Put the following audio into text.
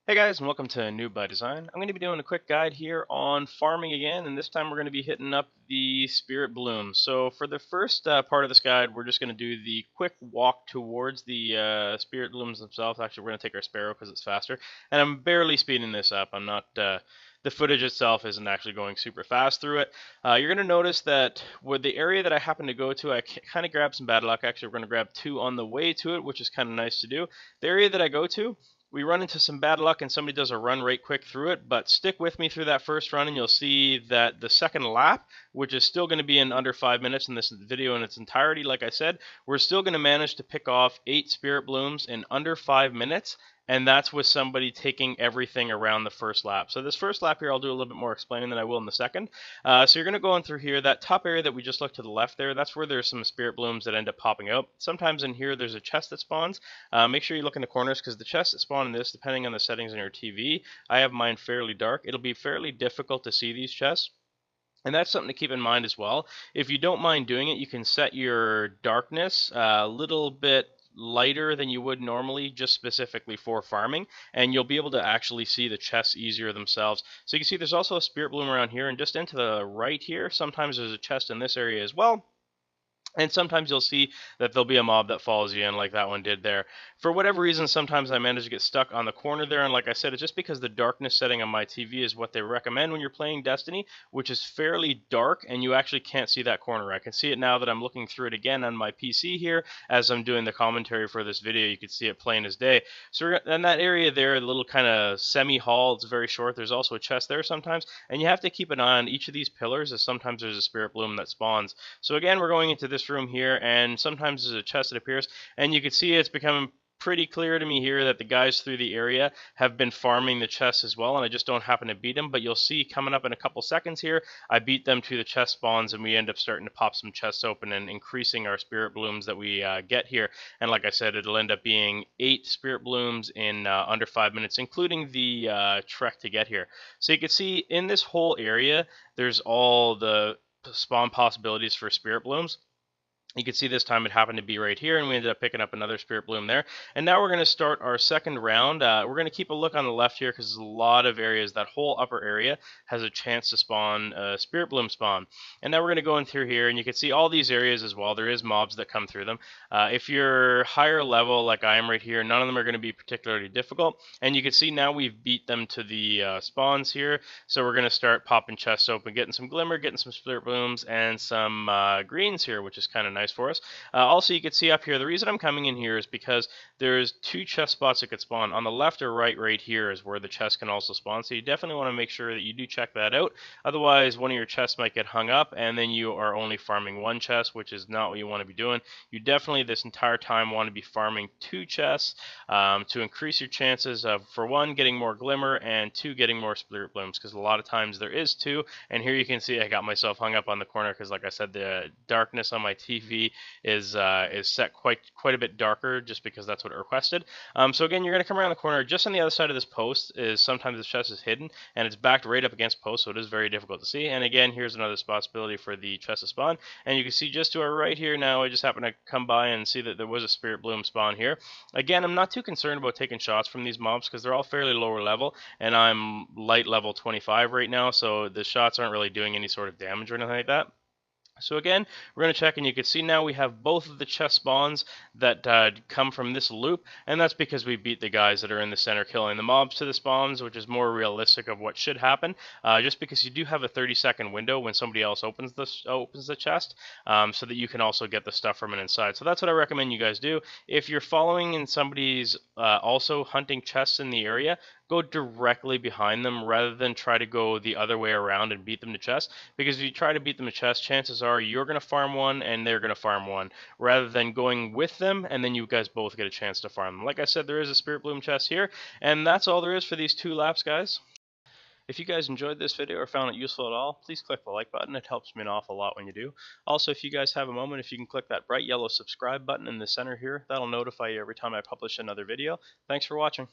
Hey guys, and welcome to New by Design. I'm going to be doing a quick guide here on farming again, and this time we're going to be hitting up the spirit blooms. So for the first part of this guide, we're just going to do the quick walk towards the spirit blooms themselves. Actually, we're going to take our sparrow because it's faster, and I'm barely speeding this up. I'm not. The footage itself isn't actually going super fast through it. You're going to notice that with the area that I happen to go to, I kind of grabbed some bad luck. Actually, we're going to grab two on the way to it, which is kind of nice to do. The area that I go to, we run into some bad luck and somebody does a run right quick through it, but stick with me through that first run and you'll see that the second lap, which is still going to be in under 5 minutes in this video in its entirety, like I said, we're still going to manage to pick off 8 spirit blooms in under 5 minutes, and that's with somebody taking everything around the first lap. So this first lap here, I'll do a little bit more explaining than I will in the second. So you're going to go in through here. That top area that we just looked to the left there, that's where there's some spirit blooms that end up popping out. Sometimes in here there's a chest that spawns. Make sure you look in the corners because the chests that spawn in this, depending on the settings on your TV, I have mine fairly dark. It'll be fairly difficult to see these chests. And that's something to keep in mind as well. If you don't mind doing it, you can set your darkness a little bit lighter than you would normally, just specifically for farming, and you'll be able to actually see the chests easier themselves. So you can see there's also a spirit bloom around here, and just into the right here, sometimes there's a chest in this area as well. And sometimes you'll see that there'll be a mob that follows you in like that one did there. For whatever reason, sometimes I manage to get stuck on the corner there, and like I said, it's just because the darkness setting on my TV is what they recommend when you're playing Destiny, which is fairly dark, and you actually can't see that corner. I can see it now that I'm looking through it again on my PC here as I'm doing the commentary for this video. You can see it plain as day. So in that area there, the little kind of semi-hall, it's very short. There's also a chest there sometimes, and you have to keep an eye on each of these pillars as sometimes there's a spirit bloom that spawns. So again, we're going into this room here, and sometimes there's a chest that appears, and you can see it's becoming pretty clear to me here that the guys through the area have been farming the chests as well, and I just don't happen to beat them. But you'll see coming up in a couple seconds here, I beat them to the chest spawns, and we end up starting to pop some chests open and increasing our spirit blooms that we get here. And like I said, it'll end up being 8 spirit blooms in under 5 minutes, including the trek to get here. So you can see in this whole area, there's all the spawn possibilities for spirit blooms. You can see this time it happened to be right here, and we ended up picking up another spirit bloom there. And now we're going to start our second round. We're going to keep a look on the left here because there's a lot of areas. That whole upper area has a chance to spawn a spirit bloom spawn. And now we're going to go in through here, and you can see all these areas as well. There is mobs that come through them. If you're higher level like I am right here, none of them are going to be particularly difficult. And you can see now we've beat them to the spawns here. So we're going to start popping chests open, getting some glimmer, getting some spirit blooms, and some greens here, which is kind of nice for us. Also, you can see up here, the reason I'm coming in here is because there's 2 chest spots that could spawn. On the left or right here is where the chest can also spawn, so you definitely want to make sure that you do check that out. Otherwise, one of your chests might get hung up, and then you are only farming 1 chest, which is not what you want to be doing. You definitely, this entire time, want to be farming 2 chests to increase your chances of, for 1, getting more glimmer, and 2, getting more spirit blooms, because a lot of times there is 2, and here you can see I got myself hung up on the corner because, like I said, the darkness on my TV is set quite a bit darker just because that's what it requested. So again, you're going to come around the corner. Just on the other side of this post is sometimes the chest is hidden, and it's backed right up against post, so it is very difficult to see. And again, here's another possibility for the chest to spawn. And you can see just to our right here now, I just happen to come by and see that there was a spirit bloom spawn here. Again, I'm not too concerned about taking shots from these mobs because they're all fairly lower level, and I'm light level 25 right now, so the shots aren't really doing any sort of damage or anything like that. So again, we're going to check, and you can see now we have both of the chest spawns that come from this loop, and that's because we beat the guys that are in the center killing the mobs to the spawns, which is more realistic of what should happen, just because you do have a 30-second window when somebody else opens the chest, so that you can also get the stuff from it inside. So that's what I recommend you guys do. If you're following and somebody's also hunting chests in the area, go directly behind them rather than try to go the other way around and beat them to chest, because if you try to beat them to chest, chances are you're going to farm one and they're going to farm one, rather than going with them and then you guys both get a chance to farm them. Like I said, there is a spirit bloom chest here, and that's all there is for these 2 laps, guys. If you guys enjoyed this video or found it useful at all, please click the like button. It helps me an awful lot when you do. Also, if you guys have a moment, if you can click that bright yellow subscribe button in the center here, that'll notify you every time I publish another video. Thanks for watching.